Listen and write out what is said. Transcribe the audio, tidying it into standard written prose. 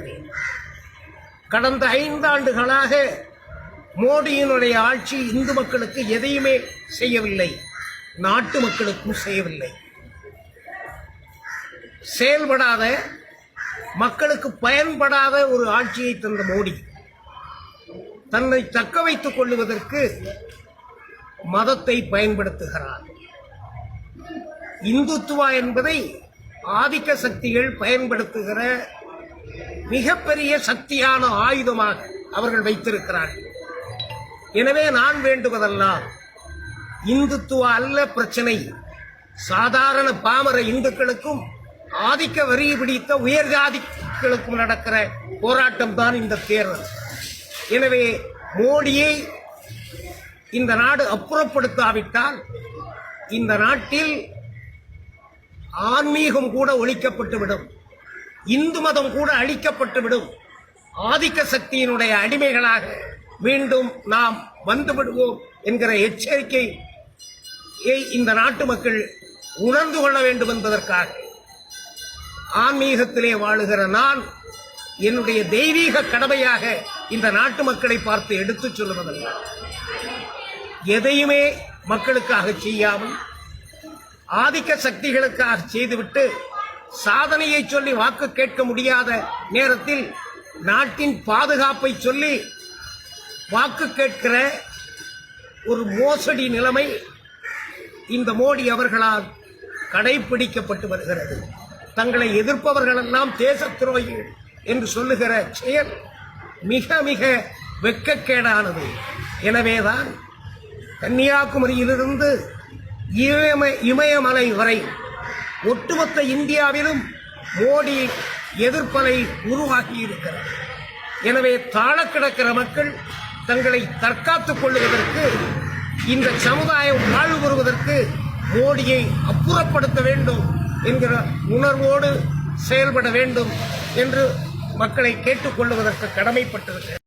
சொல்லுகிறேன். கடந்த 5 ஆண்டுகளாக மோடியினுடைய ஆட்சி இந்து மக்களுக்கு எதையுமே செய்யவில்லை, நாட்டு மக்களுக்கும் செய்யவில்லை. செயல்படாத, மக்களுக்கு பயன்படாத ஒரு ஆட்சியை தந்த மோடி தன்னை தக்க வைத்துக் கொள்ளுவதற்கு மதத்தை பயன்படுத்துகிறார். இந்துத்துவா என்பதை ஆதிக்க சக்திகள் பயன்படுத்துகிற மிகப்பெரிய சக்தியான ஆயுதமாக அவர்கள் வைத்திருக்கிறார்கள். எனவே நான் வேண்டுவதெல்லாம் இந்துத்துவா அல்ல பிரச்சனை, சாதாரண பாமர இந்துக்களுக்கும் ஆதிக்க வரி பிடித்த உயர்ஜாதிகளுக்கும் நடக்கிற போராட்டம் தான் இந்த தேர்தல். எனவே மோடியை இந்த நாடு அப்புறப்படுத்தாவிட்டால் இந்த நாட்டில் ஆன்மீகம் கூட ஒழிக்கப்பட்டுவிடும், இந்து மதம் கூட அழிக்கப்பட்டுவிடும். ஆதிக்க சக்தியினுடைய அடிமைகளாக மீண்டும் நாம் வந்துவிடுவோம் என்கிற எச்சரிக்கையை இந்த நாட்டு மக்கள் உணர்ந்து கொள்ள வேண்டும் என்பதற்காக ஆன்மீகத்திலே வாழுகிற நான் என்னுடைய தெய்வீக கடமையாக இந்த நாட்டு மக்களை பார்த்து எடுத்துச் சொல்லுவதல்ல, எதையுமே மக்களுக்காக செய்யாமல் ஆதிக்க சக்திகளுக்காக செய்துவிட்டு சாதனையை சொல்லி வாக்கு கேட்க முடியாத நேரத்தில் நாட்டின் பாதுகாப்பை சொல்லி வாக்கு கேட்கிற ஒரு மோசடி நிலைமை இந்த மோடி அவர்களால் கடைபிடிக்கப்பட்டு வருகிறது. தங்களை எதிர்ப்பவர்களெல்லாம் தேச துரோகிகள் என்று சொல்லுகிற செயல் மிக மிக வெட்கக்கேடானது. எனவேதான் கன்னியாகுமரியிலிருந்து இமயமலை வரை ஒட்டுமொத்த இந்தியாவிலும் மோடி எதிர்ப்பலை உருவாக்கி இருக்கிறார். எனவே தாழ கிடக்கிற மக்கள் தங்களை தற்காத்துக் கொள்ளுவதற்கு, இந்த சமுதாயம் வாழ்வு பெறுவதற்கு மோடியை அப்புறப்படுத்த வேண்டும் என்கிற உணர்வோடு செயல்பட வேண்டும் என்று மக்களை கேட்டுக்கொள்வதற்கு கடமைப்பட்டிருக்கிறார்.